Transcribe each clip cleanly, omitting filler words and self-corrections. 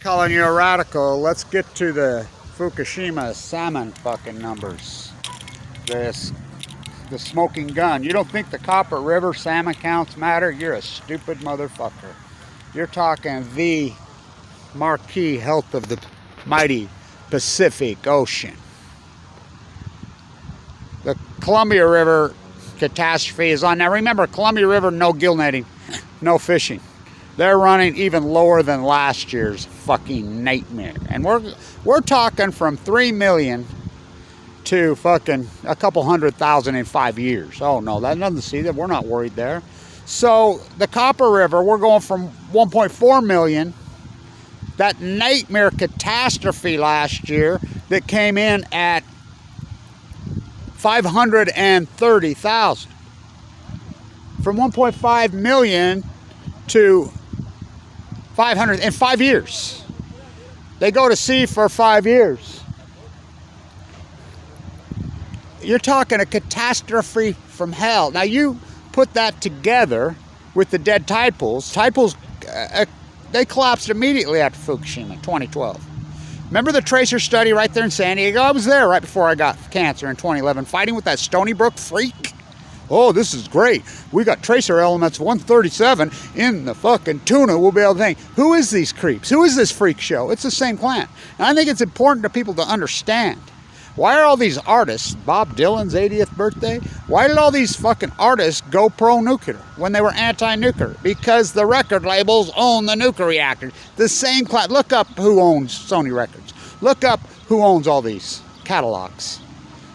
Calling you a radical. Let's get to the Fukushima salmon fucking numbers. The smoking gun. You don't think the Copper River salmon counts matter? You're a stupid motherfucker. You're talking the marquee health of the mighty Pacific Ocean. The Columbia River catastrophe is on. Now remember, Columbia River, no gill netting, no fishing. They're running even lower than last year's fucking nightmare. And we're talking from 3 million to fucking a couple 100,000 in 5 years. Oh no, that's nothing to see that. We're not worried there. So the Copper River, we're going from 1.4 million. That nightmare catastrophe last year that came in at 530,000. From 1.5 million to 500 in 5 years. They go to sea for 5 years. You're talking a catastrophe from hell. Now you put that together with the dead tide pools. Tide pools, they collapsed immediately after Fukushima, 2012. Remember the tracer study right there in San Diego? I was there right before I got cancer in 2011, fighting with that Stony Brook freak. Oh, this is great. We got tracer elements 137 in the fucking tuna. We'll be able to think, who is these creeps? Who is this freak show? It's the same plant. And I think it's important to people to understand. Why are all these artists, Bob Dylan's 80th birthday, why did all these fucking artists go pro-nuclear when they were anti-nuclear? Because the record labels own the nuclear reactors. The same class. Look up who owns Sony Records. Look up who owns all these catalogs.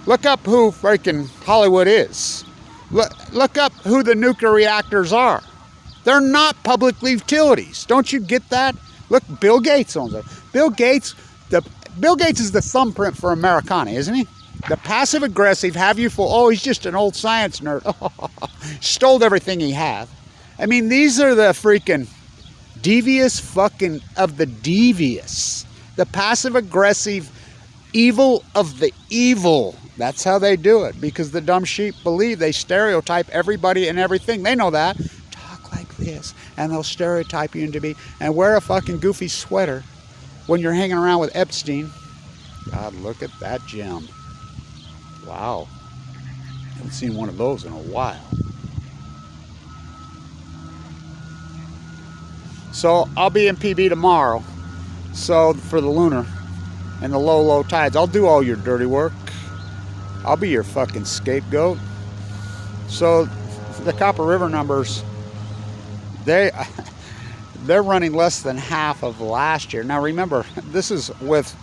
Look up who freaking Hollywood is. Look up who the nuclear reactors are. They're not public utilities. Don't you get that? Look, Bill Gates owns it. Bill Gates is the thumbprint for Americana, isn't he? The passive-aggressive, have you full, oh, he's just an old science nerd. Stole everything he had. I mean, these are the freaking devious fucking of the devious. The passive-aggressive evil of the evil. That's how they do it, because the dumb sheep believe they stereotype everybody and everything. They know that. Talk like this, and they'll stereotype you into and wear a fucking goofy sweater when you're hanging around with Epstein. God, look at that gem. Wow. Haven't seen one of those in a while. So I'll be in PB tomorrow. So for the lunar and the low tides, I'll do all your dirty work. I'll be your fucking scapegoat. So the Copper River numbers, they're running less than half of last year. Now remember, this is with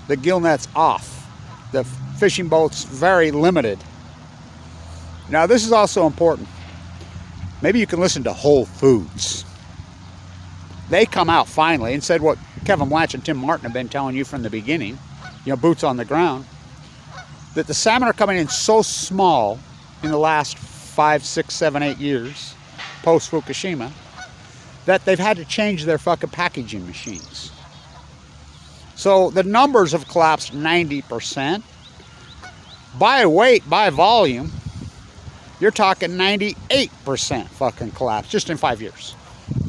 the gill nets off. The fishing boats very limited. Now this is also important. Maybe you can listen to Whole Foods. They come out finally and said what Kevin Blanch and Tim Martin have been telling you from the beginning, boots on the ground, that the salmon are coming in so small in the last 5, 6, 7, 8 years, post-Fukushima, that they've had to change their fucking packaging machines. So the numbers have collapsed 90%. By weight, by volume, you're talking 98% fucking collapse just in 5 years.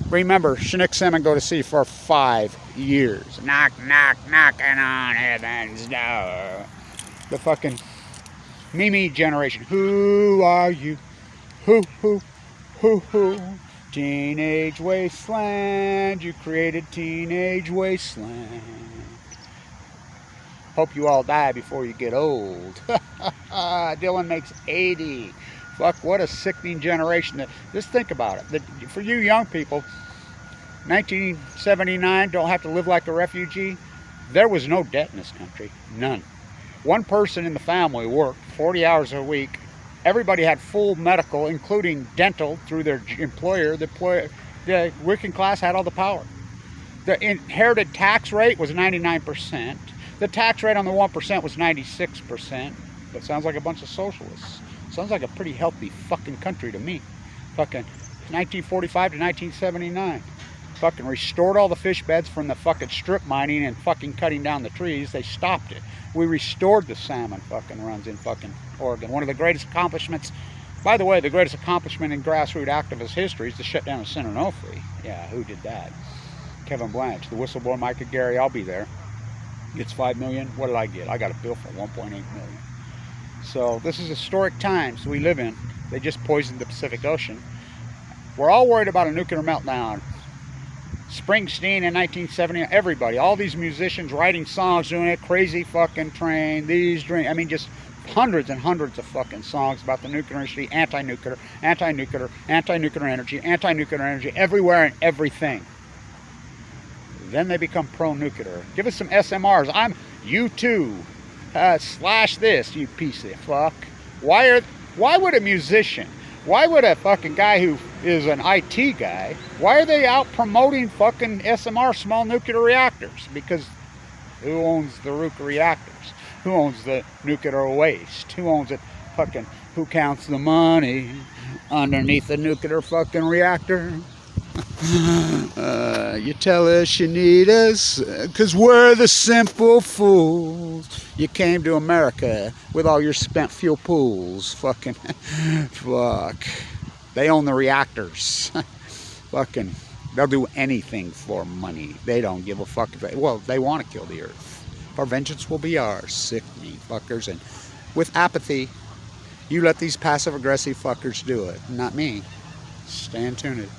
Remember, Chinook salmon go to sea for 5 years. Knock, knock, knocking on heaven's door. The fucking Mimi generation. Who are you? Who? Teenage wasteland. You created teenage wasteland. Hope you all die before you get old. Dylan makes 80. Fuck, what a sickening generation. Just think about it. For you young people, 1979, don't have to live like a refugee. There was no debt in this country. None. One person in the family worked 40 hours a week. Everybody had full medical, including dental, through their employer. The working class had all the power. The inherited tax rate was 99%. The tax rate on the 1% was 96%. That sounds like a bunch of socialists. Sounds like a pretty healthy fucking country to me. Fucking 1945 to 1979. Fucking restored all the fish beds from the fucking strip mining and fucking cutting down the trees. They stopped it. We restored the salmon fucking runs in fucking Oregon. One of the greatest accomplishments. By the way, the greatest accomplishment in grassroots activist history is to shut down the Sinanofi. Yeah, who did that? Kevin Blanch, the whistleblower Micah Gary, I'll be there. Gets $5 million. What did I get? I got a bill for $1.8 million. So this is historic times we live in. They just poisoned the Pacific Ocean. We're all worried about a nuclear meltdown. Springsteen in 1970, everybody, all these musicians writing songs, doing it, Crazy Fucking Train, These Dreams, I mean, just hundreds and hundreds of fucking songs about the nuclear industry, anti-nuclear, anti-nuclear, anti-nuclear energy, everywhere and everything. Then they become pro-nuclear. Give us some SMRs. I'm you too. Slash this, you piece of fuck. Why would a musician, why would a fucking guy who is an IT guy, why are they out promoting fucking SMR, small nuclear reactors? Because who owns the nuclear reactors? Who owns the nuclear waste? Who owns it? Fucking, who counts the money underneath the nuclear fucking reactor? You tell us you need us, 'cause we're the simple fools. You came to America with all your spent fuel pools. Fucking, fuck. They own the reactors. Fucking, they'll do anything for money. They don't give a fuck if they want to kill the earth. Our vengeance will be ours, sickening fuckers. And with apathy, you let these passive-aggressive fuckers do it, not me. Stay tuned.